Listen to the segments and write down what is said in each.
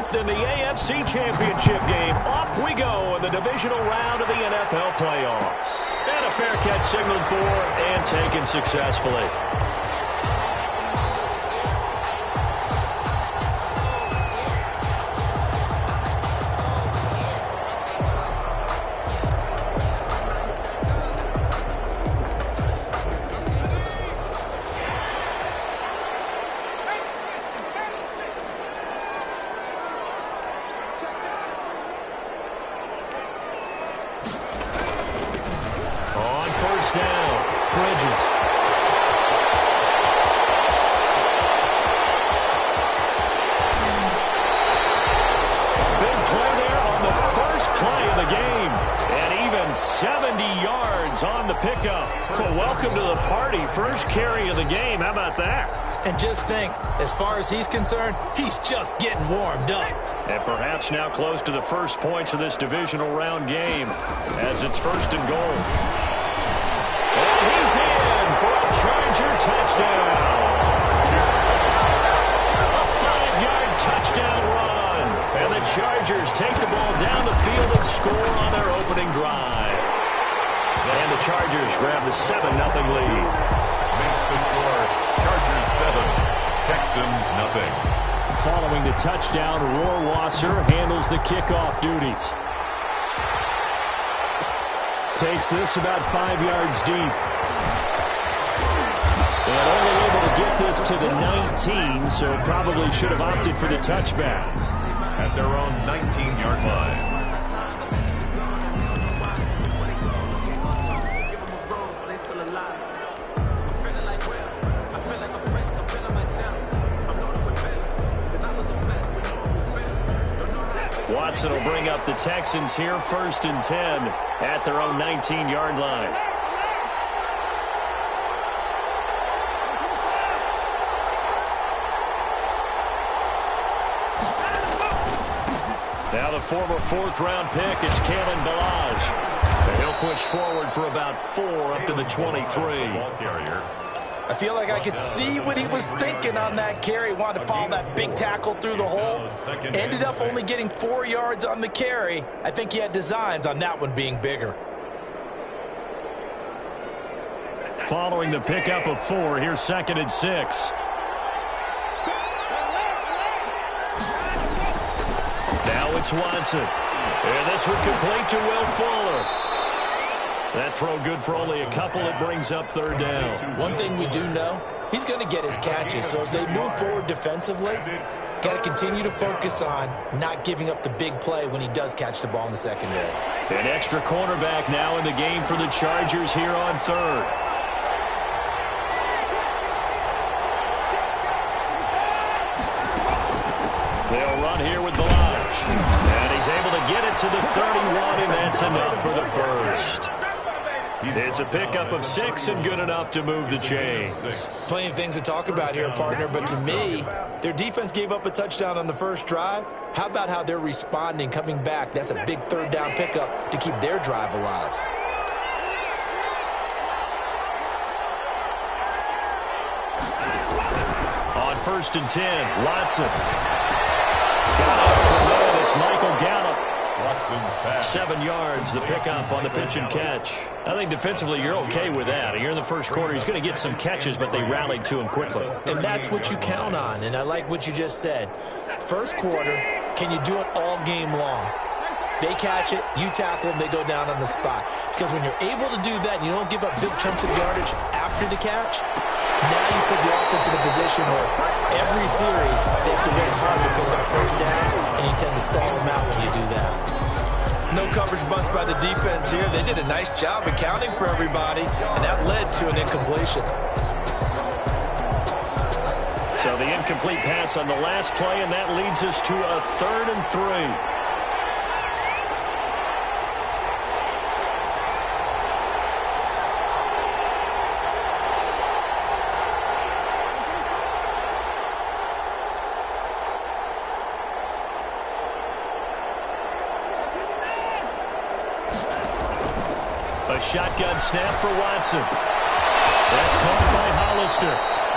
fourth in the AFC Championship game. Off we go in the divisional round of the NFL playoffs. And a fair catch signaled for and taken successfully. On the pickup. Well, welcome to the party. First carry of the game. How about that? And just think, as far as he's concerned, he's just getting warmed up. And perhaps now close to the first points of this divisional round game as it's first and goal. And he's in for a Charger touchdown. A 5-yard touchdown run. And the Chargers take the ball down the field and score on their opening drive. And the Chargers grab the 7-0 lead. Makes the score Chargers 7, Texans nothing. Following the touchdown, Rohrwasser handles the kickoff duties. Takes this about 5 yards deep. And only able to get this to the 19, so probably should have opted for the touchback. At their own 19-yard line. Watson will bring up the Texans here, 1st and 10 at their own 19-yard line. Now the former 4th-round pick is Kalen Ballage. And he'll push forward for about 4 up to the 23. I feel like I could see what he was thinking on that carry. Wanted to follow that big tackle through the hole. Ended up only getting 4 yards on the carry. I think he had designs on that one being bigger. Following the pickup of 4, here's 2nd and 6. Now it's Watson. And this one complete to Will Fuller. That throw good for only a couple. It brings up 3rd down. One thing we do know, he's going to get his catches. So as they move forward defensively, got to continue to focus on not giving up the big play when he does catch the ball in the secondary. An extra cornerback now in the game for the Chargers here on 3rd. They'll run here with Ballage. And he's able to get it to the 31, and that's enough for the first. It's a pickup of 6 and good enough to move the chains. Plenty of things to talk about here, partner, but to me, their defense gave up a touchdown on the first drive. How about how they're responding, coming back? That's a big 3rd down pickup to keep their drive alive. On 1st and 10, Watson. Got out of the man, it's Michael Gallup. Watson's pass. 7 yards, the pickup on the pitch and catch. I think defensively you're okay with that. Here in the first quarter, he's going to get some catches, but they rallied to him quickly. And that's what you count on, and I like what you just said. First quarter, can you do it all game long? They catch it, you tackle them, they go down on the spot. Because when you're able to do that and you don't give up big chunks of yardage after the catch, now you put the offense in a position where every series they have to work hard to pick up first downs, and you tend to stall them out when you do that. No coverage bust by the defense here. They did a nice job accounting for everybody, and that led to an incompletion. So the incomplete pass on the last play, and that leads us to a 3rd and 3. A shotgun snap for Watson. That's caught by Hollister.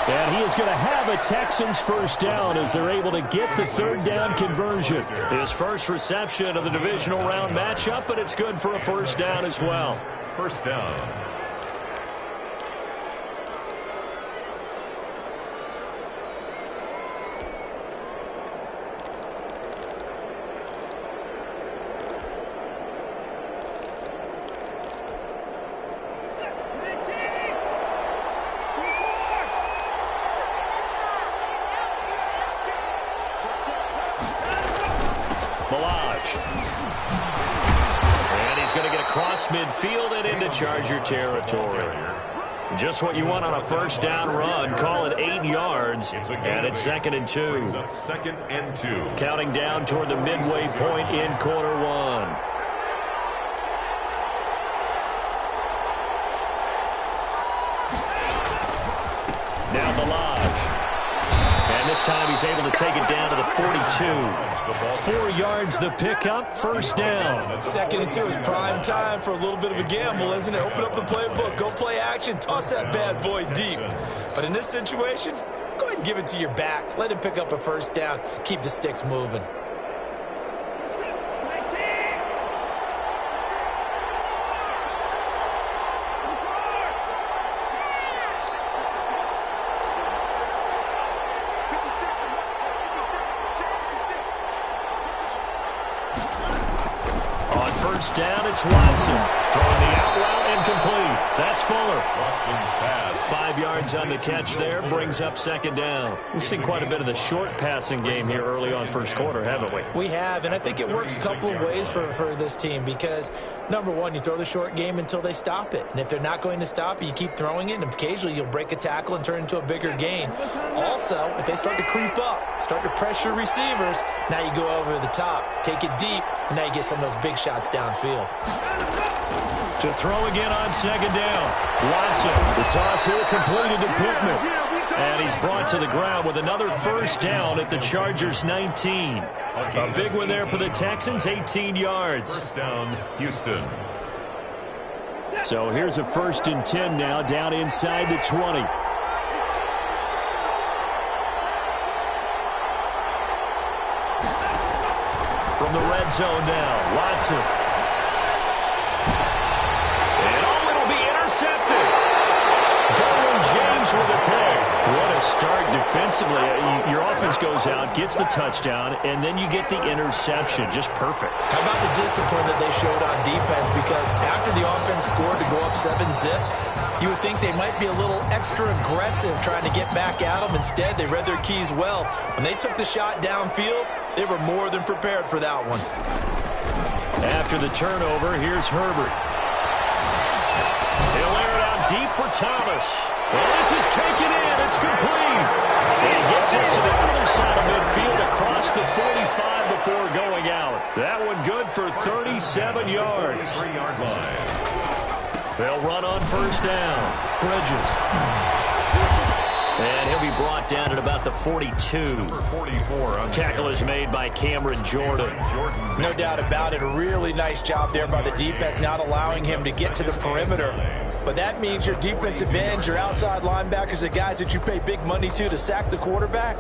And he is going to have a Texans first down as they're able to get the third down conversion. His first reception of the divisional round matchup, but it's good for a first down as well. First down. Midfield and into Charger territory. Just what you want on a first down run. Call it 8 yards, and it's 2nd and 2. Second and 2. Counting down toward the midway point in quarter 1. Now Balaj. And this time he's able to take it down to the 42. 4 yards the pickup, first down. 2nd and 2 is prime time for a little bit of a gamble, isn't it? Open up the playbook, go play action, toss that bad boy deep. But in this situation, go ahead and give it to your back. Let him pick up a first down. Keep the sticks moving. Down, it's Watson. Throwing the out route incomplete. That's Fuller. Watson's pass. 5 yards on the catch there. Brings up 2nd down. We've seen quite a bit of the short passing game here early on first quarter, haven't we? We have, and I think it works a couple of ways for this team because, number one, you throw the short game until they stop it. And if they're not going to stop it, you keep throwing it, and occasionally you'll break a tackle and turn it into a bigger gain. Also, if they start to creep up, start to pressure receivers, now you go over the top, take it deep, and now you get some of those big shots downfield. To throw again on 2nd down. Watson, the toss here completed to Pittman. And he's brought to the ground with another first down at the Chargers' 19. A big one there for the Texans, 18 yards. First down, Houston. So here's a 1st and 10 now, down inside the 20. From the red zone now, Watson. James with a pick. What a start defensively. Your offense goes out, gets the touchdown, and then you get the interception. Just perfect. How about the discipline that they showed on defense? Because after the offense scored to go up 7-zip, you would think they might be a little extra aggressive trying to get back at them. Instead, they read their keys well. When they took the shot downfield, they were more than prepared for that one. After the turnover, here's Herbert. He'll air it out deep for Thomas. Well, this is taken in. It's complete. And he gets this to the other side of midfield across the 45 before going out. That one good for 37 yards. 3-yard line. They'll run on first down. Bridges. And he'll be brought down at about the 42. Number 44 on Tackle is made by Cameron Jordan. No doubt about it. A really nice job there by the defense, not allowing him to get to the perimeter. But that means your defensive ends, your outside linebackers, the guys that you pay big money to sack the quarterback,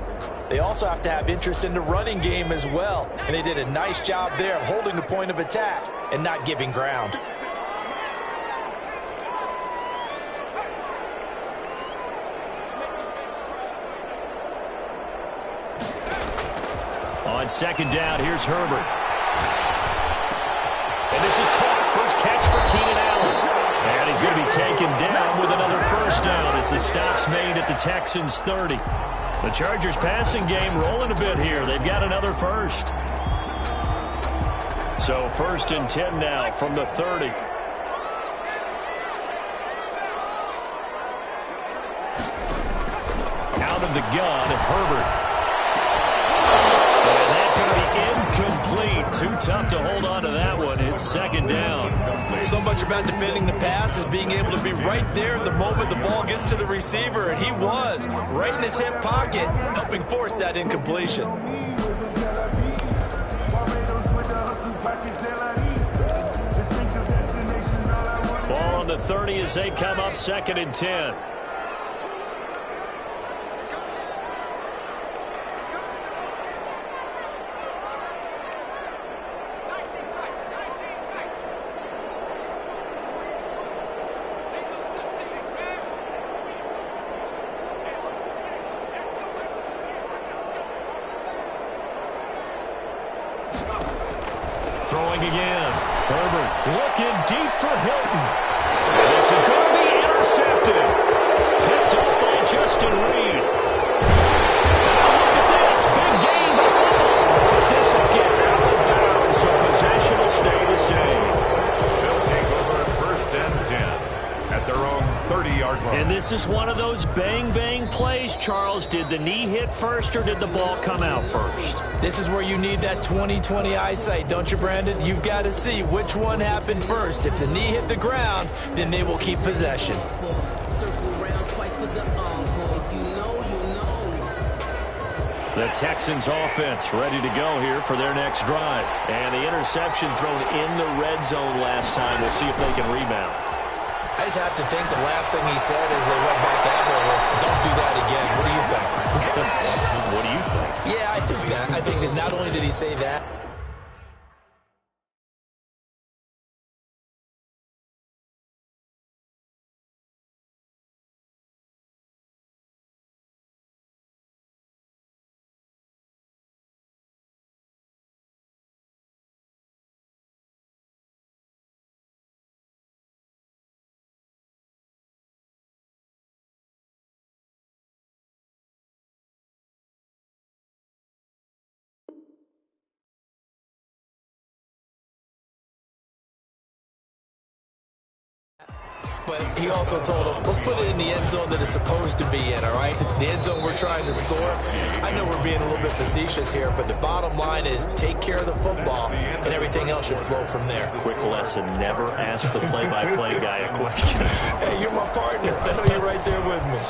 they also have to have interest in the running game as well. And they did a nice job there of holding the point of attack and not giving ground. On second down, here's Herbert. And this is caught. First catch for Keenan Allen. And he's going to be taken down with another first down as the stop's made at the Texans' 30. The Chargers' passing game rolling a bit here. They've got another first. So 1st and 10 now from the 30. Out of the gun, Herbert. Incomplete. Too tough to hold on to that one. It's second down. So much about defending the pass is being able to be right there at the moment the ball gets to the receiver, and he was right in his hip pocket, helping force that incompletion. Ball on the 30 as they come up 2nd and 10. Throwing again. Herbert looking deep for Hilton. This is going to be intercepted. Picked up by Justin Reed. Now look at this. Big gain by Fuller. But this will get out of bounds, so possession will stay the same. They'll take over first and 10 at their own 30-yard line. And this is one of those bang-bang plays, Charles. Did the knee hit first or did the ball come out first? This is where you need that 20/20 eyesight, don't you, Brandon? You've got to see which one happened first. If the knee hit the ground, then they will keep possession. The Texans offense ready to go here for their next drive. And the interception thrown in the red zone last time. We'll see if they can rebound. I just have to think the last thing he said as they went back out there was, don't do that again. What do you think? What do you think? Yeah, I think that. I think that not only did he say that, but he also told him, let's put it in the end zone that it's supposed to be in, all right? The end zone we're trying to score. I know we're being a little bit facetious here, but the bottom line is take care of the football, and everything else should flow from there. Quick lesson, never ask the play-by-play guy a question. Hey, you're my partner. I know you're right there with me.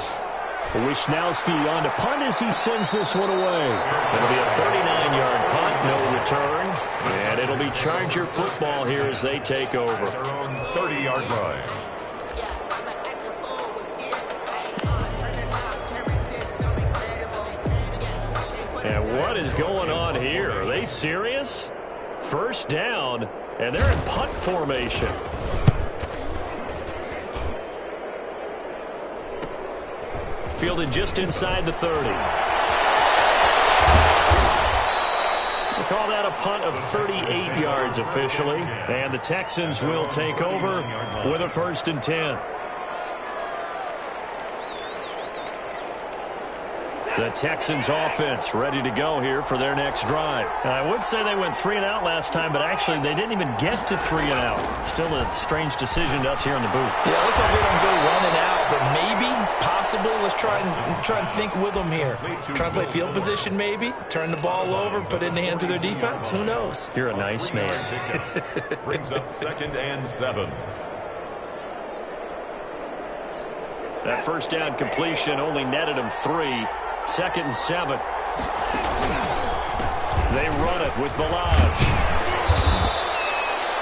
Wisnowski on to punt as he sends this one away. It'll be a 39-yard punt, no return. And it'll be Charger football here as they take over. Their own 30-yard line. And what is going on here? Are they serious? First down, and they're in punt formation. Fielded just inside the 30. We'll call that a punt of 38 yards officially. And the Texans will take over with a 1st and 10. The Texans offense ready to go here for their next drive. I would say they went 3 and out last time, but actually they didn't even get to 3 and out. Still a strange decision to us here in the booth. Yeah, let's hope they don't go 1 and out, but maybe, possibly, let's try and think with them here. Try and play field position maybe, turn the ball over, put it in the hands of their defense. Who knows? You're a nice man. Brings up 2nd and 7. That first down completion only netted him 3. 2nd and 7. They run it with Balaj.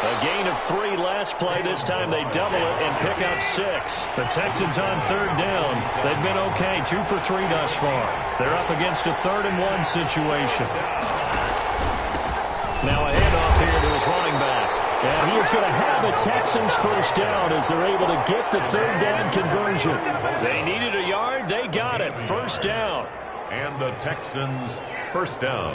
A gain of 3 last play. This time they double it and pick up 6. The Texans on 3rd down. They've been okay. 2 for 3 thus far. They're up against a 3rd and 1 situation. Now a handoff here to his running back. And he is going to have a Texans first down as they're able to get the 3rd down conversion. They needed a yard. They got it. First down. And the Texans first down.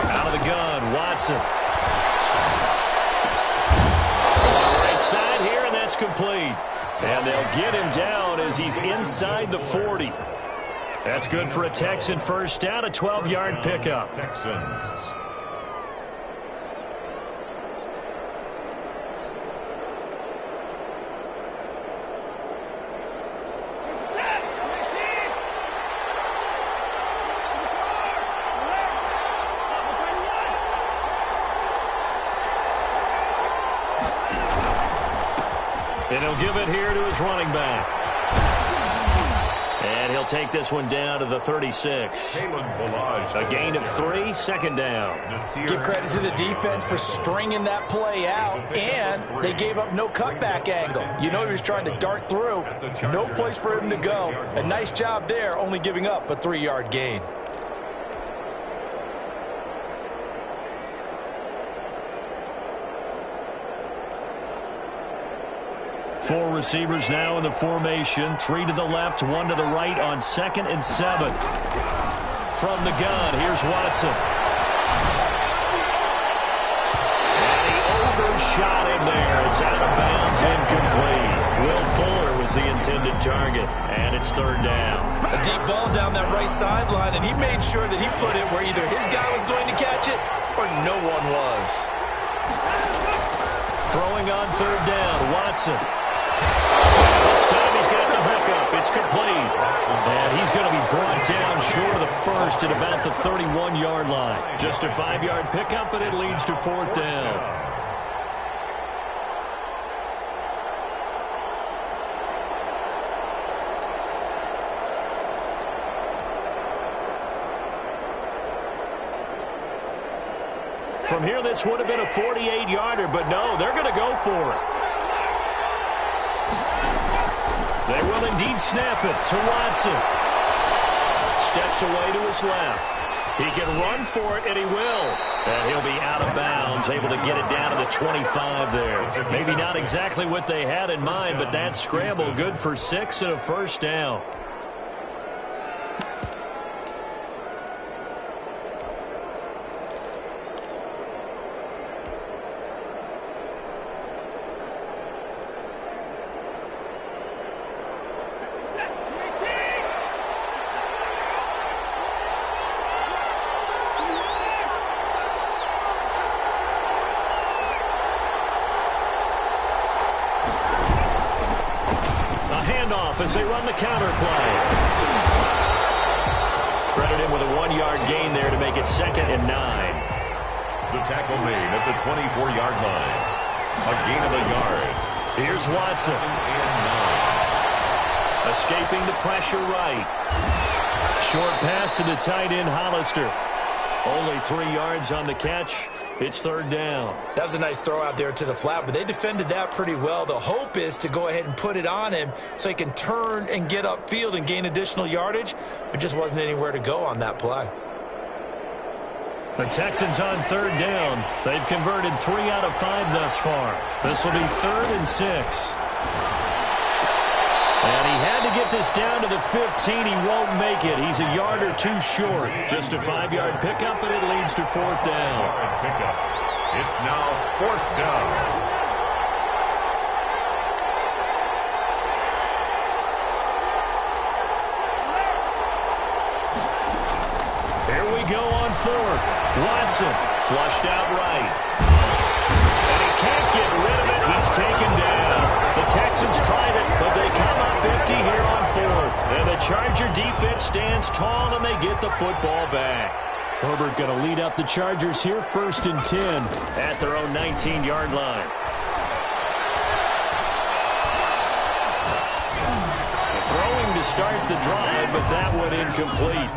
Out of the gun, Watson. Right side here, and that's complete. And they'll get him down as he's inside the 40. That's good for a Texan first down, a 12-yard pickup. Texans. And he'll give it here to his running back. And he'll take this one down to the 36. A gain of 3, 2nd down. Give credit to the defense for stringing that play out, and they gave up no cutback angle. You know he was trying to dart through. No place for him to go. A nice job there, only giving up a 3-yard gain. Four receivers now in the formation. 3 to the left, 1 to the right on 2nd and 7. From the gun, here's Watson. And he overshot him there. It's out of bounds, incomplete. Will Fuller was the intended target, and it's 3rd down. A deep ball down that right sideline, and he made sure that he put it where either his guy was going to catch it or no one was. Throwing on 3rd down, Watson. This time he's got the hookup. It's complete. And he's going to be brought down short of the first at about the 31-yard line. Just a 5-yard pickup, and it leads to 4th down. From here, this would have been a 48-yarder, but no, they're going to go for it. They will indeed snap it to Watson. Steps away to his left. He can run for it, and he will. And he'll be out of bounds, able to get it down to the 25 there. Maybe not exactly what they had in mind, but that scramble good for 6 and a 1st down. As they run the counter play. Credit him with a 1-yard gain there to make it 2nd and 9. The tackle made at the 24-yard line. A gain of a yard. Here's Watson. Escaping the pressure right. Short pass to the tight end, Hollister. Only 3 yards on the catch. It's 3rd down. That was a nice throw out there to the flat, but they defended that pretty well. The hope is to go ahead and put it on him so he can turn and get upfield and gain additional yardage. There just wasn't anywhere to go on that play. The Texans on 3rd down. They've converted 3 out of 5 thus far. This will be 3rd and 6. And he had to get this down to the 15. He won't make it. He's a yard or 2 short. Just a 5-yard pickup, and it leads to 4th down. Pickup. It's now 4th down. Here we go on 4th. Watson flushed out right. And he can't get rid of it. He's taken down. The Texans tried it, but they come up empty here on 4th. And the Charger defense stands tall, and they get the football back. Herbert going to lead up the Chargers here, 1st and 10 at their own 19-yard line. Throwing to start the drive, but that one incomplete.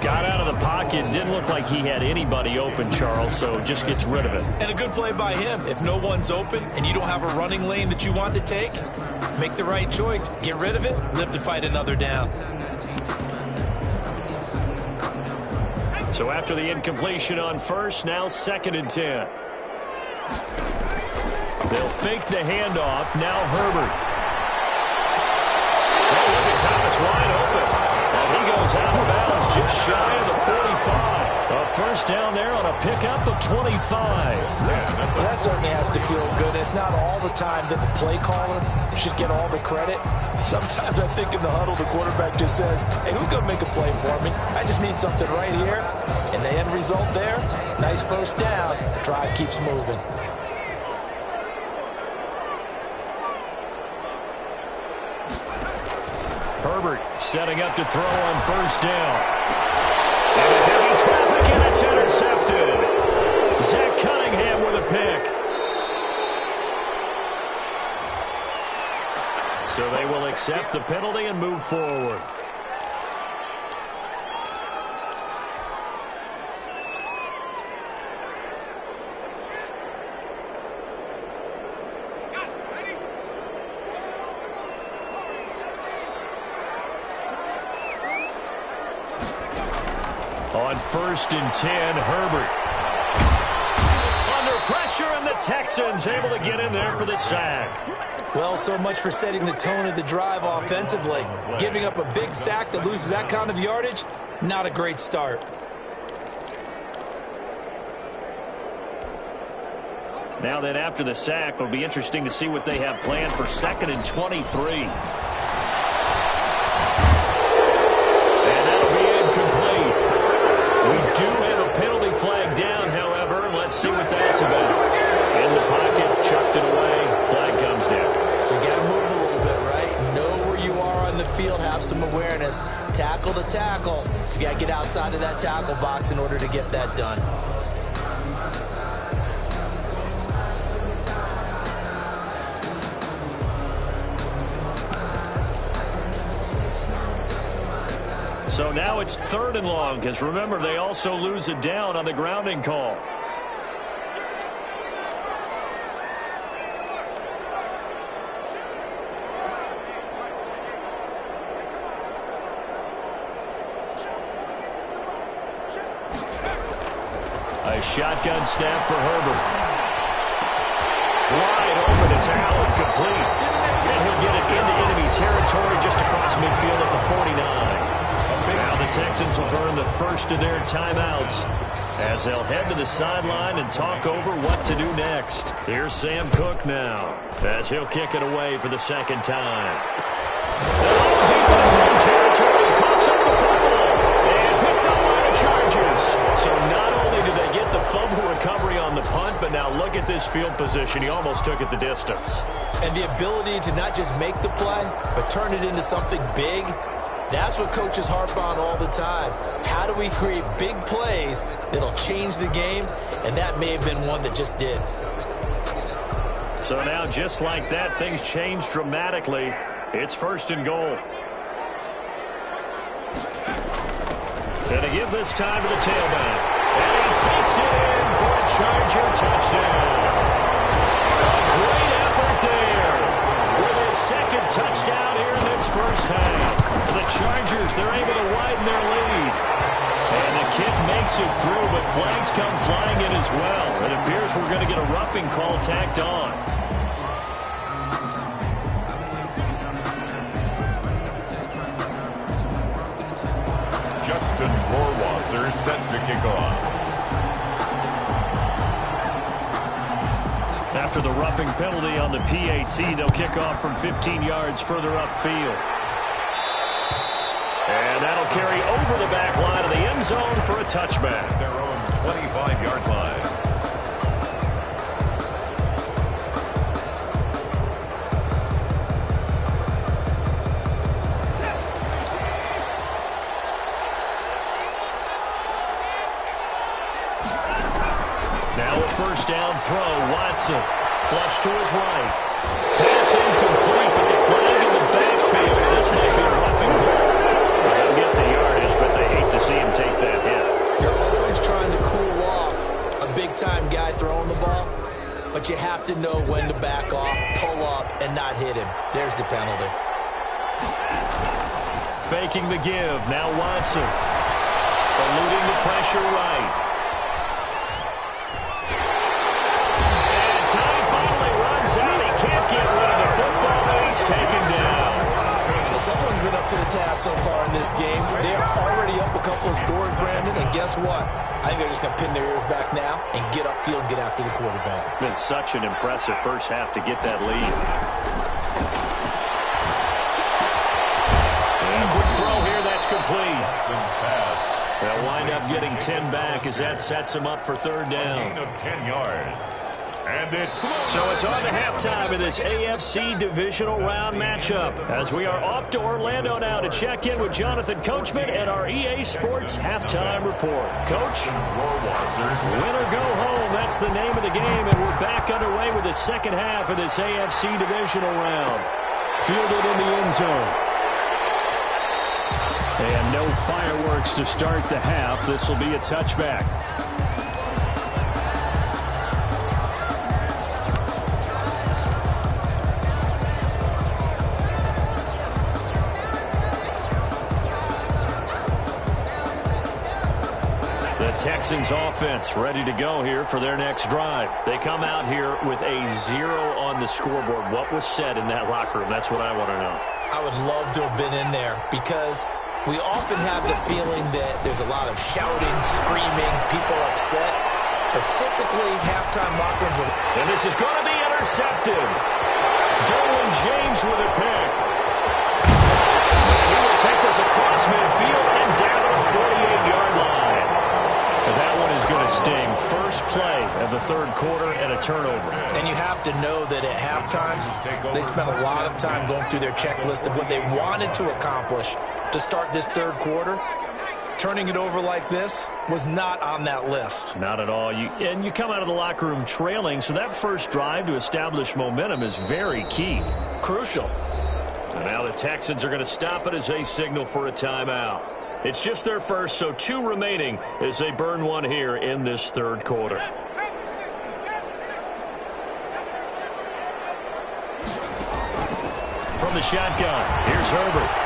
Got out of the pocket, didn't look like he had anybody open, Charles, so just gets rid of it. And a good play by him. If no one's open and you don't have a running lane that you want to take, make the right choice. Get rid of it, live to fight another down. So after the incompletion on 1st, now 2nd and 10. They'll fake the handoff. Now Herbert. Oh, look at Thomas wide open. And he goes out of bounds just shy of the 45. A 1st down there on a pickup of 25. Well, that certainly has to feel good. It's not all the time that the play caller should get all the credit. Sometimes I think in the huddle, the quarterback just says, hey, who's going to make a play for me? I just need something right here. And the end result there, nice 1st down. Drive keeps moving. Herbert setting up to throw on 1st down. And heavy traffic, and it's intercepted. Zach Cunningham with a pick. So they will accept the penalty and move forward. On 1st and 10, Herbert. Under pressure, and the Texans able to get in there for the sack. Well, so much for setting the tone of the drive offensively. Giving up a big sack that loses that kind of yardage, not a great start. Now then, after the sack, it'll be interesting to see what they have planned for 2nd and 23. And that'll be incomplete. We do have a penalty flag down, however, and let's see what that's about. In the pocket, chucked it away, flag comes down. So you got to move a little bit, right? Know where you are on the field, have some awareness. Tackle to tackle. You got to get outside of that tackle box in order to get that done. So now it's 3rd and long, because remember, they also lose it down on the grounding call. A shotgun snap for Herbert. Wide open, it's out, complete. And he'll get it into enemy territory just across midfield at the 49. Now the Texans will burn the first of their timeouts as they'll head to the sideline and talk over what to do next. Here's Sam Cook now as he'll kick it away for the 2nd time. Deep in his own territory, coughs up the football and picked up by the Chargers. So not only did they get the fumble recovery on the punt, but now look at this field position. He almost took it the distance. And the ability to not just make the play, but turn it into something big. That's what coaches harp on all the time. How do we create big plays that'll change the game? And that may have been one that just did. So now, just like that, things change dramatically. It's 1st and goal. And to give this time to the tailback. And he takes it in for a Charger touchdown. A great effort there. With his 2nd touchdown here in this first half. The Chargers, they're able to widen their lead. And the kick makes it through, but flags come flying in as well. It appears we're going to get a roughing call tacked on. Justin Rohrwasser set to kick off. After the roughing penalty on the PAT, they'll kick off from 15 yards further upfield. And that'll carry over the back line of the end zone for a touchback. Their own 25-yard line. Now a 1st down throw. Watson flush to his right. Pass incomplete, but the flag in the backfield. This might be a roughing call. They'll get the yardage, but they hate to see him take that hit. You're always trying to cool off a big-time guy throwing the ball, but you have to know when to back off, pull up, and not hit him. There's the penalty. Faking the give. Now Watson. Eluding the pressure right. And time finally runs out. He can't get rid of the football, and he's taken down. Someone's been up to the task so far in this game. They're already up a couple of scores, Brandon, and guess what? I think they're just going to pin their ears back now and get upfield and get after the quarterback. Been such an impressive first half to get that lead. And a quick throw here, that's complete. They'll wind up getting 10 back as that sets them up for 3rd down. Gain of 10 yards. And So it's on to halftime of this AFC divisional round matchup as we are off to Orlando now to check in with Jonathan Coachman and our EA Sports halftime report. Coach, win or go home, that's the name of the game, and we're back underway with the 2nd half of this AFC divisional round. Fielded in the end zone. And no fireworks to start the half. This will be a touchback. Texans offense ready to go here for their next drive. They come out here with a 0 on the scoreboard. What was said in that locker room? That's what I want to know. I would love to have been in there because we often have the feeling that there's a lot of shouting, screaming, people upset. But typically, halftime locker rooms are... And this is going to be intercepted. Derwin James with a pick. And he will take this across midfield and down to the 48-yard line. But that one is going to sting. First play of the third quarter and a turnover. And you have to know that at halftime, they spent a lot of time going through their checklist of what they wanted to accomplish to start this third quarter. Turning it over like this was not on that list. Not at all. And you come out of the locker room trailing, so that first drive to establish momentum is very key. Crucial. And now the Texans are going to stop it as they signal for a timeout. It's just their first, so 2 remaining as they burn one here in this third quarter. From the shotgun, here's Herbert.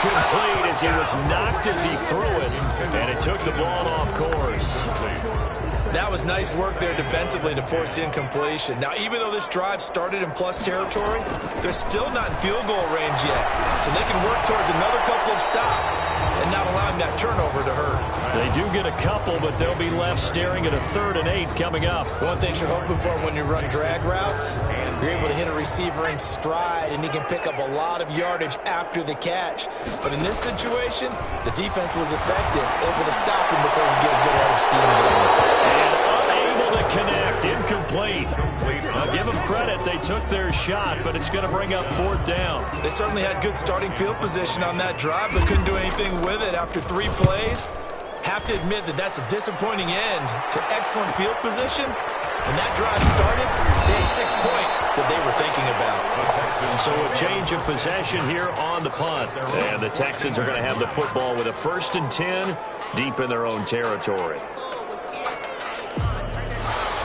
Complete as he was knocked as he threw it, and it took the ball off course. That was nice work there defensively to force the incompletion. Now, even though this drive started in plus territory, they're still not in field goal range yet. So they can work towards another couple of stops and not allowing that turnover to hurt. They do get a couple, but they'll be left staring at a 3rd and 8 coming up. One thing you're hoping for when you run drag routes, you're able to hit a receiver in stride, and he can pick up a lot of yardage after the catch. But in this situation, the defense was effective, able to stop him before you get a good head of steam going. And unable to connect, incomplete. I'll give them credit, they took their shot, but it's going to bring up 4th down. They certainly had good starting field position on that drive, but couldn't do anything with it after 3 plays. Have to admit that that's a disappointing end to excellent field position. When that drive started, they had 6 points that they were thinking about. So a change of possession here on the punt. And the Texans are going to have the football with a 1st and 10 deep in their own territory.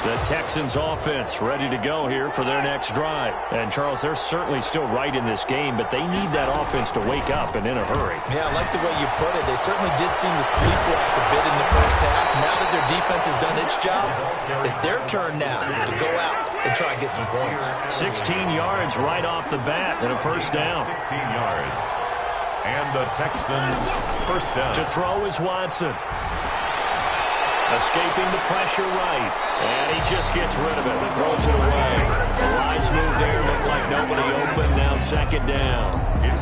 The Texans offense ready to go here for their next drive. And, Charles, they're certainly still right in this game, but they need that offense to wake up and in a hurry. Yeah, I like the way you put it. They certainly did seem to sleepwalk a bit in the first half. Now that their defense has done its job, it's their turn now to go out and try and get some points. 16 yards right off the bat and a 1st down. 16 yards. And the Texans 1st down. To throw is Watson. Escaping the pressure right. And he just gets rid of it and throws it away. A wise move there. Looked like nobody open. Now 2nd down.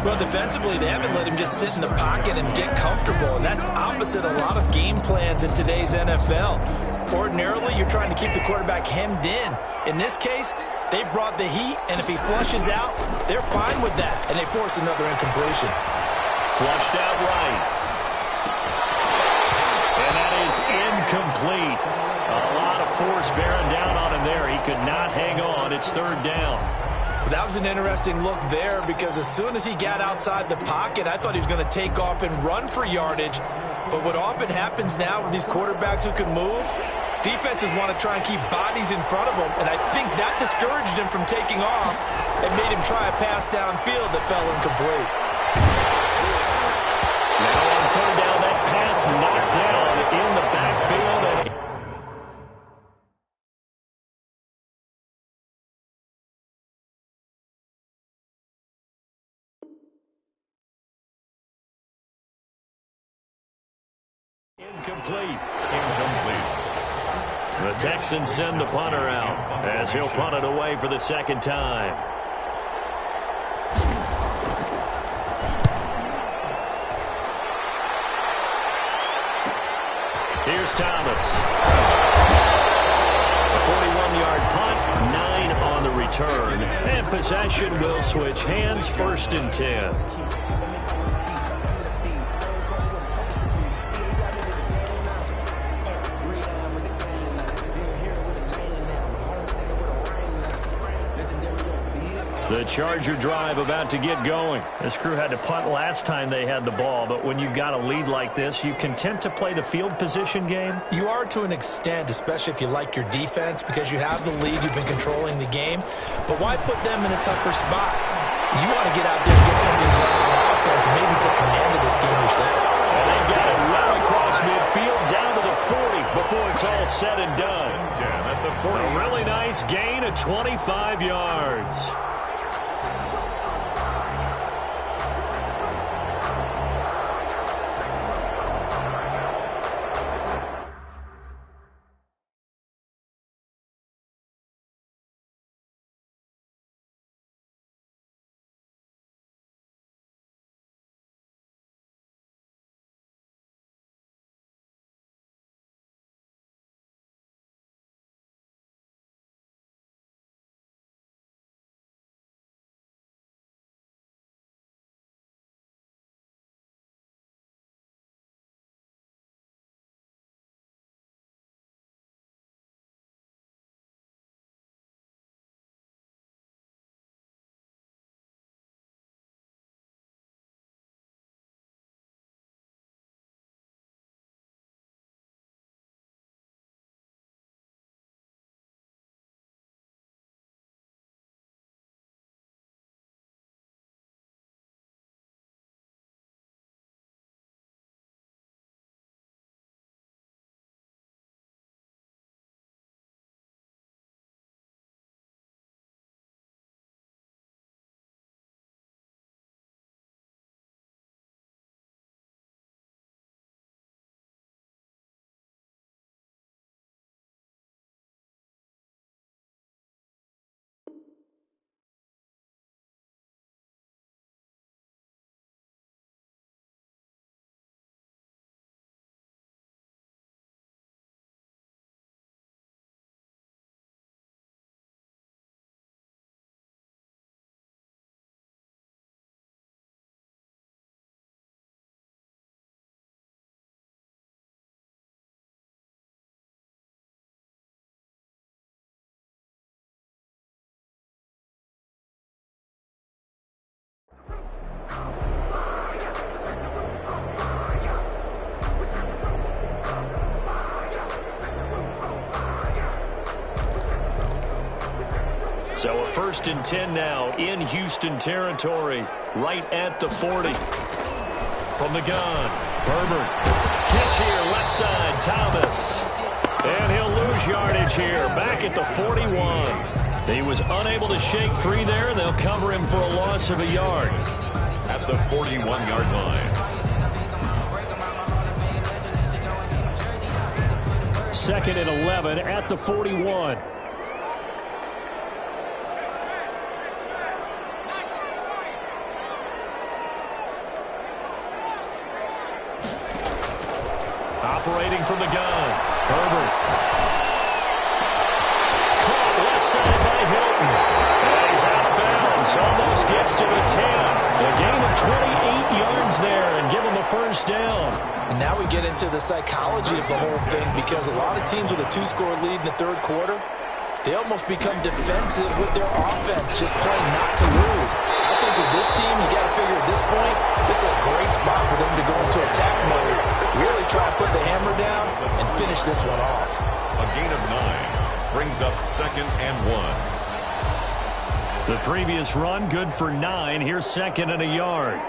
Well, defensively, they haven't let him just sit in the pocket and get comfortable. And that's opposite a lot of game plans in today's NFL. Ordinarily, you're trying to keep the quarterback hemmed in. In this case, they brought the heat. And if he flushes out, they're fine with that. And they force another incompletion. Flushed out right. And that is incomplete. A lot of force bearing down on him there. He could not hang on. It's 3rd down. That was an interesting look there because as soon as he got outside the pocket, I thought he was going to take off and run for yardage. But what often happens now with these quarterbacks who can move, defenses want to try and keep bodies in front of them. And I think that discouraged him from taking off and made him try a pass downfield that fell incomplete. Now on 3rd down, that pass knocked down in the backfield. Incomplete. The Texans send the punter out as he'll punt it away for the 2nd time. Here's Thomas. A 41-yard punt, 9 on the return. And possession will switch hands, 1st and 10. The Charger drive about to get going. This crew had to punt last time they had the ball, but when you've got a lead like this, you content to play the field position game? You are to an extent, especially if you like your defense, because you have the lead, you've been controlling the game. But why put them in a tougher spot? You want to get out there and get something done on defense and maybe took command of this game yourself. And they got it right across midfield down to the 40 before it's all said and done. A really nice gain of 25 yards. So a 1st and 10 now in Houston territory, right at the 40. From the gun, Herbert. Catch here, left side, Thomas. And he'll lose yardage here, back at the 41. He was unable to shake free there, and they'll cover him for a loss of a yard. At the 41-yard line. 2nd and 11 at the 41. Operating from the gun, Herbert. Caught left side by Hilton. And he's out of bounds. Almost gets to the 10. A gain of 28 yards there and give him a 1st down. And now we get into the psychology of the whole thing, because a lot of teams with a 2-score lead in the 3rd quarter, they almost become defensive with their offense, just playing not to lose. I think with this team, you got to figure at this point, this is a great spot for them to go into attack mode, really try to put the hammer down and finish this one off. A gain of 9 brings up 2nd and 1. The previous run, good for 9. Here's 2nd and a yard.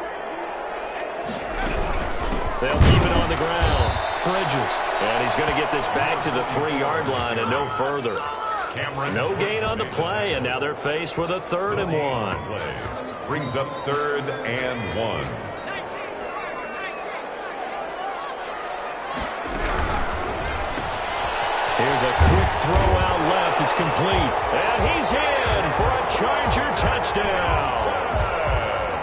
They'll keep it on the ground. Bridges. And he's going to get this back to the 3-yard line and no further. No gain on the play, and now they're faced with a 3rd and 1. Brings up 3rd and 1. Here's a quick throw out left. It's complete. And he's in for a Charger touchdown.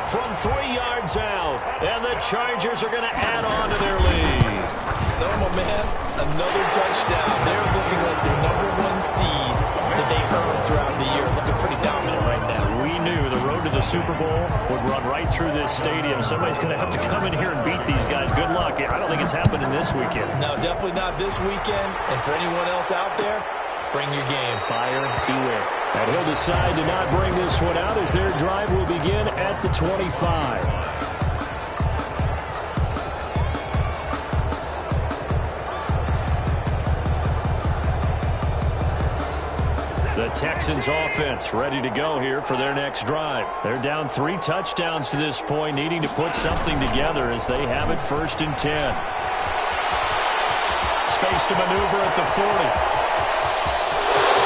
From 3 yards out. And the Chargers are going to add on to their lead. So, my man, another touchdown. They're looking like the #1 seed that they earned throughout the year. Looking pretty dominant right now. We knew the road to the Super Bowl would run right through this stadium. Somebody's going to have to come in here and beat these guys. Good luck. I don't think it's happening this weekend. No, definitely not this weekend. And for anyone else out there, bring your game. Buyer beware. And he'll decide to not bring this one out as their drive will begin at the 25. The Texans offense ready to go here for their next drive. They're down 3 touchdowns to this point, needing to put something together as they have it 1st and 10. Space to maneuver at the 40.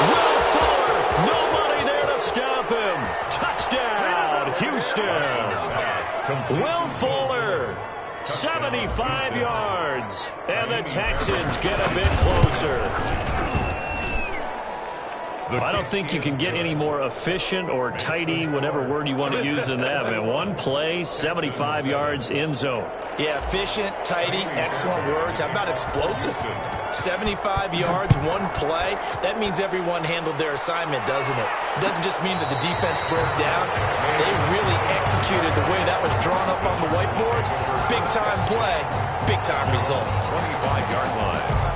Will Fuller, nobody there to stop him. Touchdown, Houston. Will Fuller, 75 yards, and the Texans get a bit closer. I don't think you can get any more efficient or tidy, whatever word you want to use in that. Man, one play, 75 yards, end zone. Yeah, efficient, tidy, excellent words. How about explosive? 75 yards, one play. That means everyone handled their assignment, doesn't it? It doesn't just mean that the defense broke down. They really executed the way that was drawn up on the whiteboard. Big-time play, big-time result. 25-yard line.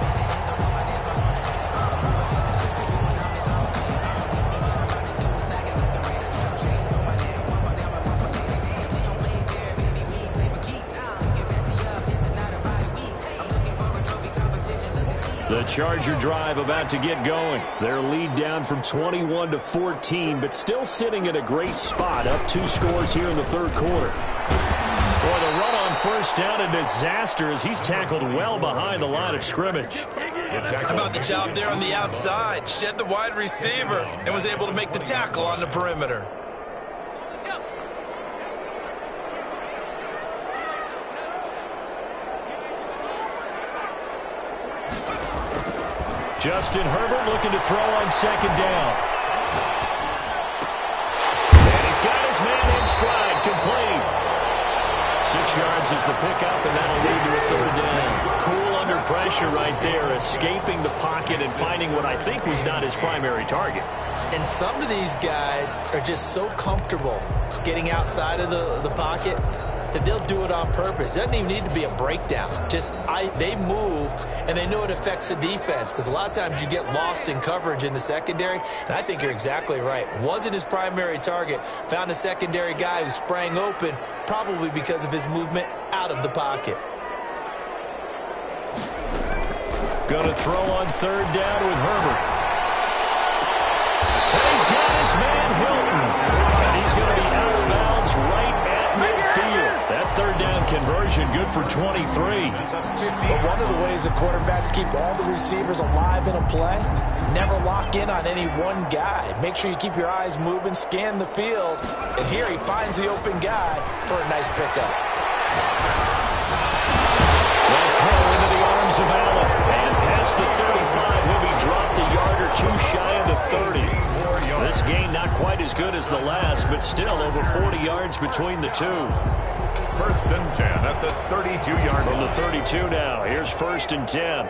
The Charger drive about to get going. Their lead down from 21 to 14, but still sitting at a great spot, up 2 scores here in the 3rd quarter. Boy, the run on 1st down, a disaster as he's tackled well behind the line of scrimmage. How about the job there on the outside? Shed the wide receiver and was able to make the tackle on the perimeter. Justin Herbert looking to throw on 2nd down. And he's got his man in stride, complete. 6 yards is the pickup, and that'll lead to a 3rd down. Cool under pressure right there, escaping the pocket and finding what I think was not his primary target. And some of these guys are just so comfortable getting outside of the pocket that they'll do it on purpose. It doesn't even need to be a breakdown. They move, and they know it affects the defense, because a lot of times you get lost in coverage in the secondary, and I think you're exactly right. Wasn't his primary target. Found a secondary guy who sprang open, probably because of his movement out of the pocket. Going to throw on 3rd down with Herbert. And he's got his man Hilton. And he's going to be out of bounds right at midfield. That 3rd down conversion good for 23. But one of the ways the quarterbacks keep all the receivers alive in a play, never lock in on any one guy. Make sure you keep your eyes moving, scan the field. And here he finds the open guy for a nice pickup. That throw into the arms of Allen. And past the 35, he'll be dropped a yard or 2 shy of the 30. This gain not quite as good as the last, but still over 40 yards between the two. 1st and 10 at the 32-yard line. From the 32 now, here's 1st and 10.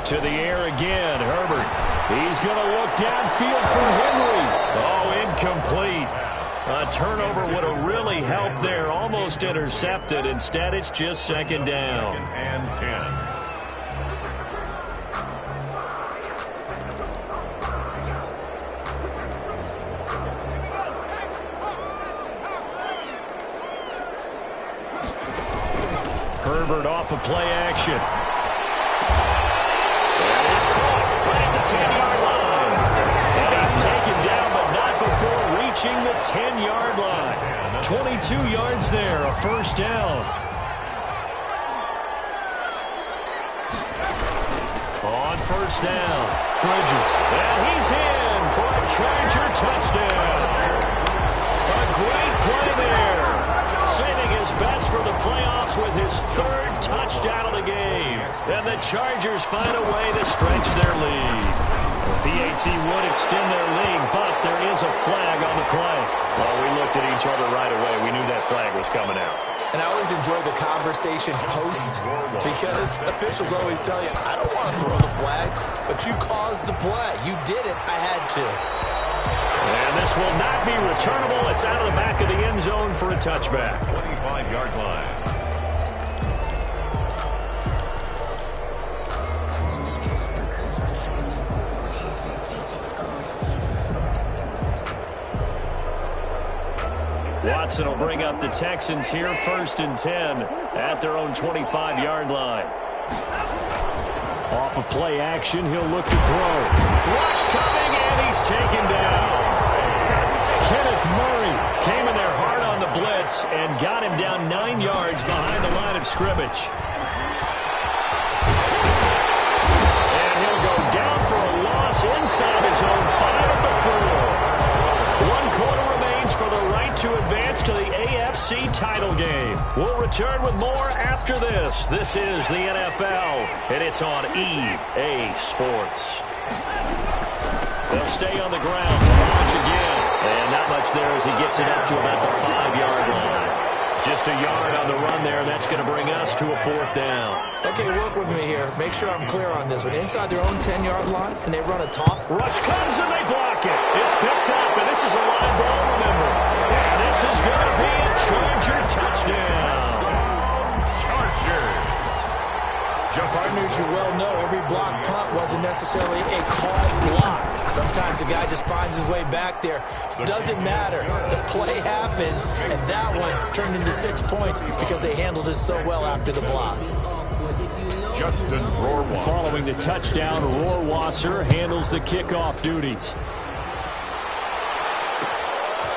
To the air again, Herbert. He's going to look downfield for Henry. Oh, incomplete. A turnover would have really helped there. Almost intercepted. Instead, it's just 2nd down. 2nd and 10. Herbert off of play action. And he's caught right at the 10-yard line. And he's taken down, but not before reaching the 10-yard line. 22 yards there, a 1st down. On 1st down, Bridges. And he's in for a Charger touchdown. A great play there. Saving his best for the playoffs with his 3rd touchdown of the game. And the Chargers find a way to stretch their lead. The PAT would extend their lead, but there is a flag on the play. Well, we looked at each other right away. We knew that flag was coming out. And I always enjoy the conversation post, because officials always tell you, I don't want to throw the flag, but you caused the play. You did it. I had to. And this will not be returnable. It's out of the back of the end zone for a touchback. 25-yard line. Watson will bring up the Texans here, 1st and 10 at their own 25-yard line. Off of play action, he'll look to throw. Rush coming, and he's taken down. Kenneth Murray Came in there hard on the blitz and got him down 9 yards behind the line of scrimmage. And he'll go down for a loss inside his own 5 of the 4. 1 quarter remains for the right to advance to the AFC title game. We'll return with more after this. This is the NFL, and it's on EA Sports. They'll stay on the ground. Launch again. And not much there as he gets it up to about the 5-yard line. Just a yard on the run there. That's going to bring us to a 4th down. Okay, work with me here. Make sure I'm clear on this one. Inside their own 10-yard line, and they run a top. Rush comes, and they block it. It's picked up, and this is a live ball, remember. And this is going to be a Charger touchdown. Chargers. Partners, you well know every block punt wasn't necessarily a called block. Sometimes the guy just finds his way back there. Doesn't matter. The play happens, and that one turned into 6 points because they handled it so well after the block. Justin Rohrwasser. Following the touchdown, Rohrwasser handles the kickoff duties.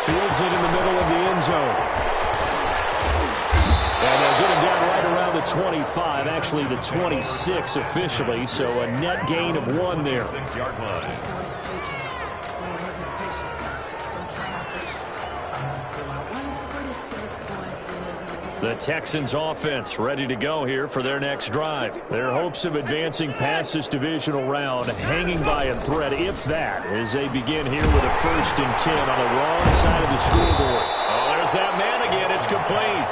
Fields it in the middle of the end zone. And they'll get him down right around the 25, actually the 26 officially, so a net gain of 1 there. 6-yard line. The Texans offense ready to go here for their next drive. Their hopes of advancing past this divisional round hanging by a thread, if that, as they begin here with a 1st and 10 on the wrong side of the scoreboard. Oh, there's that man again. It's complete.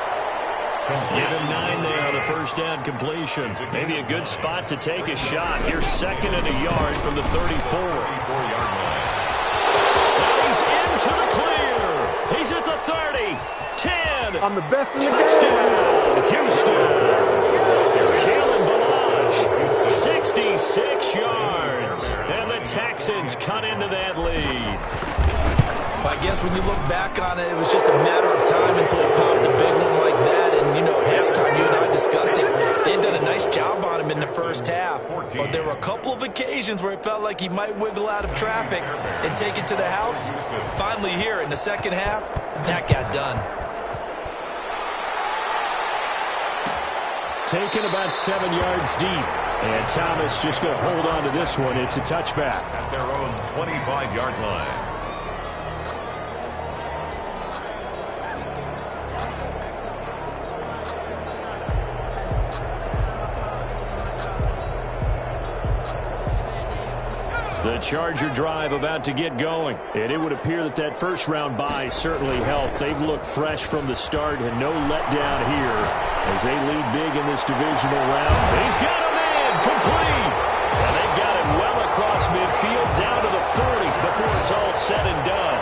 Give him 9 there on the 1st down completion. Maybe a good spot to take a shot. Here's 2nd and a yard from the 34. 34-yard line. Now he's into the clear. He's at the 30. 10. I'm the best in the Touchdown, Houston. Kalen Balazs, 66 yards. And the Texans cut into that lead. I guess when you look back on it, it was just a matter of time until he popped a big one like that. And, you know, at halftime, you and I discussed it. They had done a nice job on him in the first half. But there were a couple of occasions where it felt like he might wiggle out of traffic and take it to the house. Finally here in the second half, that got done. Taken about 7 yards deep. And Thomas just going to hold on to this one. It's a touchback. At their own 25-yard line. The Charger drive about to get going. And it would appear that that first-round bye certainly helped. They've looked fresh from the start and no letdown here as they lead big in this divisional round. He's got a man complete. And they've got him well across midfield down to the 40 before it's all said and done.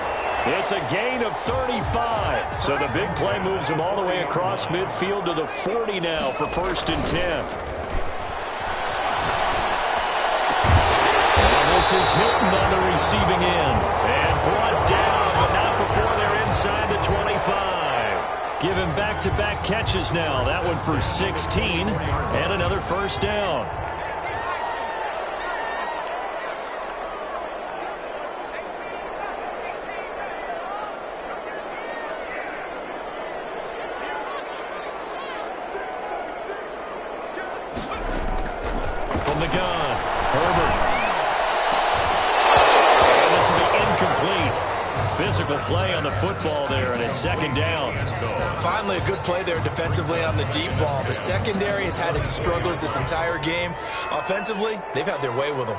It's a gain of 35. So the big play moves him all the way across midfield to the 40 now for 1st and 10. This is Hilton on the receiving end. And brought down, but not before they're inside the 25. Give him back-to-back catches now. That one for 16 and another 1st down. From the gun, Herbert. Physical play on the football there, and it's 2nd down. Finally, a good play there defensively on the deep ball. The secondary has had its struggles this entire game. Offensively, they've had their way with them.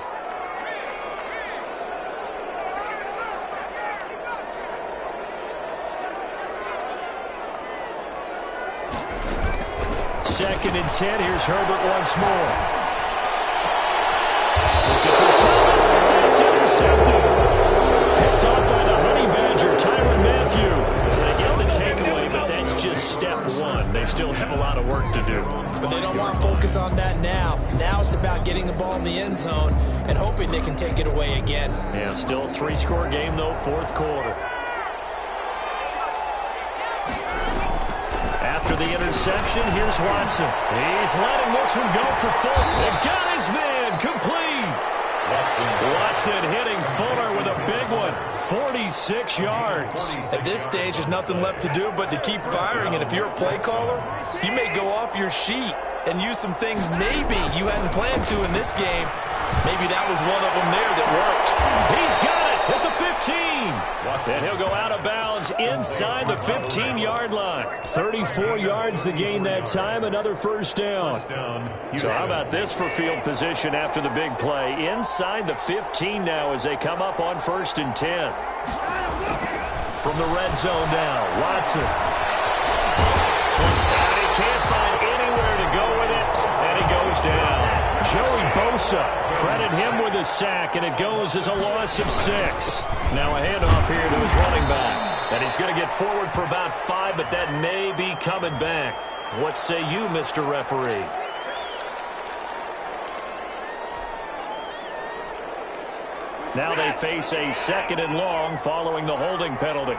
Second and 10. Here's Herbert once more. Looking for Thomas, but that's intercepted. Picked off by the Honey Badger, Tyrann Mathieu. So they get the takeaway, but that's just step 1. They still have a lot of work to do. But they don't want to focus on that now. Now it's about getting the ball in the end zone and hoping they can take it away again. Yeah, still a 3-score game, though, 4th quarter. After the interception, here's Watson. He's letting this one go for Fuller. They got his man complete. Watson hitting Fuller with a big one. 46 yards. At this stage, there's nothing left to do but to keep firing. And if you're a play caller, you may go off your sheet and use some things maybe you hadn't planned to in this game. Maybe that was one of them there that worked. He's got it at the 15. And he'll go out of bounds inside the 15-yard line. 34 yards to gain that time, another first down. So how about this for field position after the big play? Inside the 15 now as they come up on 1st and 10. From the red zone now, Watson. And he can't find anywhere to go with it, and he goes down. Joey Bosa, credit him with a sack, and it goes as a loss of 6. Now a handoff here to his running back. And he's going to get forward for about 5, but that may be coming back. What say you, Mr. Referee? Now they face a 2nd and long following the holding penalty.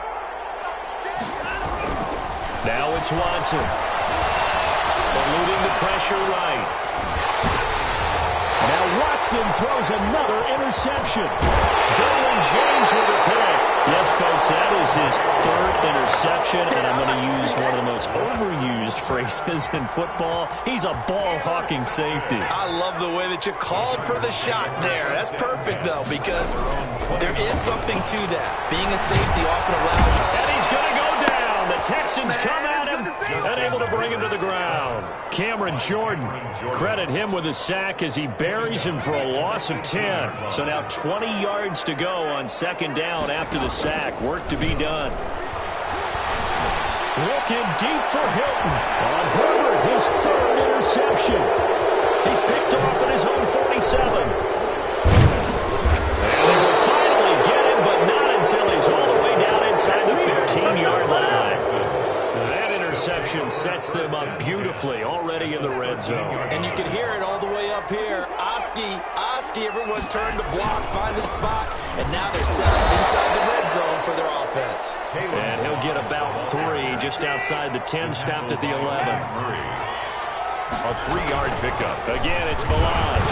Now it's Watson. Eluding the pressure right. Now Watson throws another interception. Derwin James with a pick. Yes, folks, that is his 3rd interception, and I'm going to use one of the most overused phrases in football. He's a ball-hawking safety. I love the way that you called for the shot there. That's perfect, though, because there is something to that. Being a safety often allows you. And he's going to go down. The Texans come at him and able to bring him to the ground. Cameron Jordan, credit him with a sack as he buries him for a loss of 10. So now 20 yards to go on 2nd down after the sack. Work to be done. Looking deep for Hilton. On Herbert, his 3rd interception. He's picked off at his own 47. And they will finally get him, but not until he's all the way down inside the 15-yard line. That interception sets them up beautifully already in the red zone. And you can hear it all the way up here. Oski, everyone turned to block, find a spot, and now they're set up inside the red zone for their offense. And he'll get about 3 just outside the 10, stopped at the 11. A 3-yard pickup. Again, it's Balaj.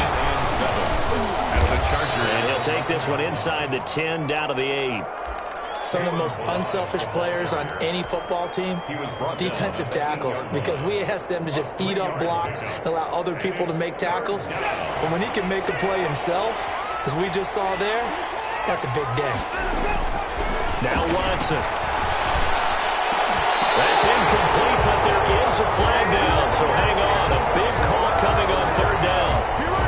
And the Chargers. And he'll take this one inside the 10, down to the 8. Some of the most unselfish players on any football team, defensive tackles, because we ask them to just eat up blocks and allow other people to make tackles. But when he can make a play himself, as we just saw there, that's a big day. Now Watson. That's incomplete, but there is a flag down, so hang on. A big call coming on 3rd down.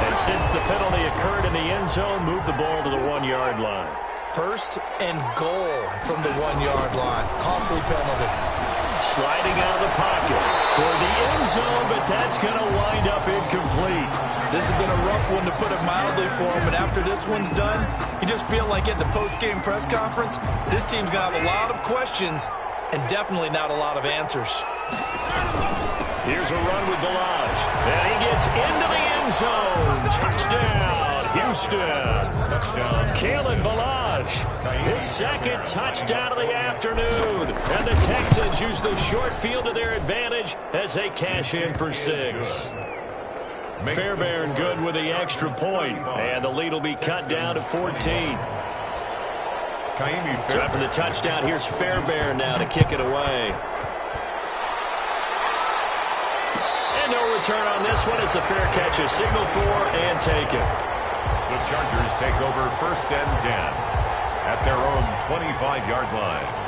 And since the penalty occurred in the end zone, move the ball to the 1-yard line. 1st and goal from the 1-yard line. Costly penalty. Sliding out of the pocket toward the end zone, but that's going to wind up incomplete. This has been a rough one, to put it mildly, for him. And after this one's done, you just feel like at the post-game press conference, this team's going to have a lot of questions and definitely not a lot of answers. Here's a run with Balaj. And he gets into the end zone. Touchdown, Houston. Touchdown, Kalen Balaj. His 2nd touchdown of the afternoon. And the Texans use the short field to their advantage as they cash in for 6. Fairbairn good with the extra point. And the lead will be cut down to 14. So after the touchdown, here's Fairbairn now to kick it away. And no return on this one. It's a fair catch, a signal for, and taken. The Chargers take over 1st and 10 at their own 25-yard line.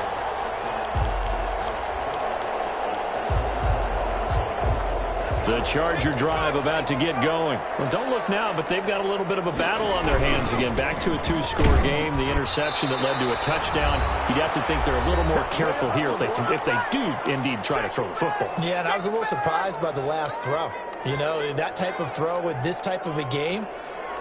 The Charger drive about to get going. Well, don't look now, but they've got a little bit of a battle on their hands again. Back to a 2-score game. The interception that led to a touchdown. You'd have to think they're a little more careful here if they do indeed try to throw the football. Yeah, and I was a little surprised by the last throw. You know, that type of throw with this type of a game,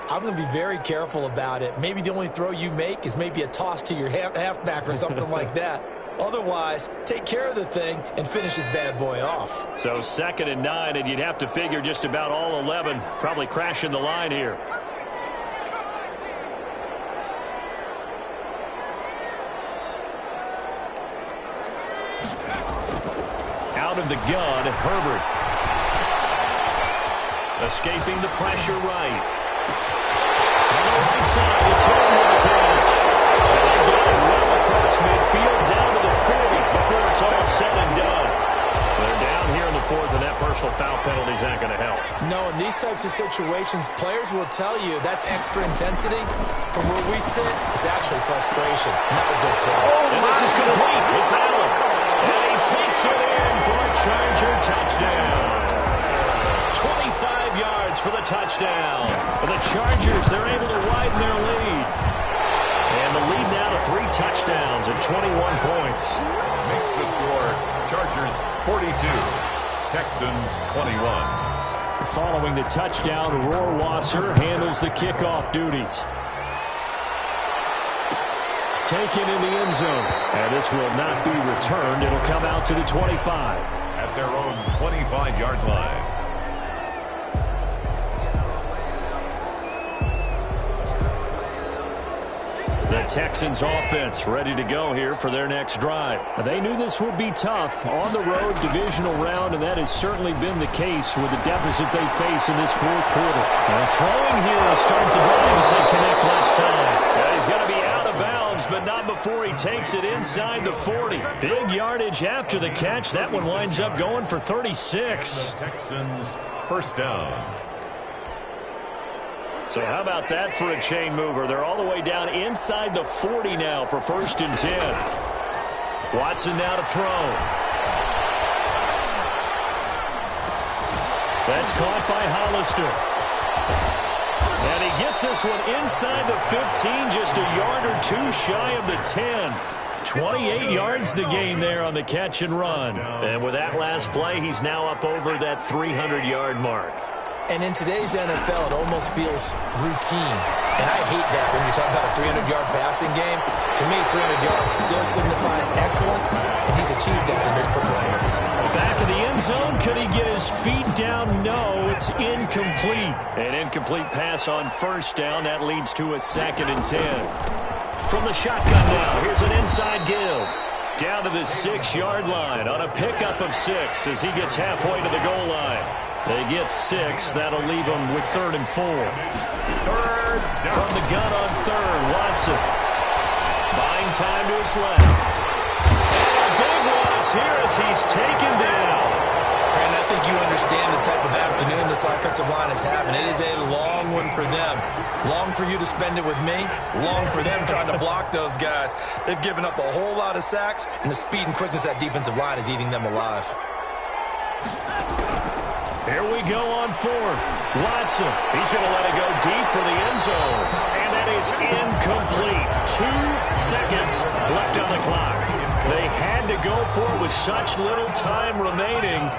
I'm going to be very careful about it. Maybe the only throw you make is maybe a toss to your halfback or something like that. Otherwise, take care of the thing and finish this bad boy off. So 2nd and 9, and you'd have to figure just about all 11 probably crashing the line here. Out out of the gun, Herbert. Escaping the pressure right. On the right side, it's Hilton with the catch. And they get it well across midfield down to the 40 before it's all said and done. They're down here in the fourth, and that personal foul penalty is not going to help. No, in these types of situations, players will tell you that's extra intensity. From where we sit, it's actually frustration. Not a good play. And this is complete. It's Allen. And he takes it in for a Charger touchdown. 25 yards for the touchdown. For the Chargers, they're able to widen their lead. And the lead now to 3 touchdowns and 21 points. Makes the score Chargers 42, Texans 21. Following the touchdown, Rohrwasser handles the kickoff duties. Taken in the end zone. And this will not be returned. It'll come out to the 25. At their own 25-yard line. The Texans offense ready to go here for their next drive. They knew this would be tough on the road divisional round, and that has certainly been the case with the deficit they face in this fourth quarter. Throwing here to start the drive as they connect left side. He's going to be out of bounds, but not before he takes it inside the 40. Big yardage after the catch. That one winds up going for 36. The Texans first down. So how about that for a chain mover? They're all the way down inside the 40 now for 1st and 10. Watson now to throw. That's caught by Hollister. And he gets this one inside the 15, just a yard or 2 shy of the 10. 28 yards the gain there on the catch and run. And with that last play, he's now up over that 300-yard mark. And in today's NFL, it almost feels routine. And I hate that when you talk about a 300-yard passing game. To me, 300 yards still signifies excellence, and he's achieved that in this performance. Back in the end zone, could he get his feet down? No, it's incomplete. An incomplete pass on 1st down. That leads to a 2nd and 10. From the shotgun now, here's an inside give. Down to the 6-yard line on a pickup of 6 as he gets halfway to the goal line. They get 6. That'll leave them with 3rd and 4. Third down. From the gun on 3rd, Watson. Buying time to his left. And a big loss here as he's taken down. And I think you understand the type of afternoon this offensive line is having. It is a long one for them. Long for you to spend it with me. Long for them trying to block those guys. They've given up a whole lot of sacks, and the speed and quickness of that defensive line is eating them alive. Here we go on 4th. Watson, he's going to let it go deep for the end zone. And that is incomplete. 2 seconds left on the clock. They had to go for it with such little time remaining.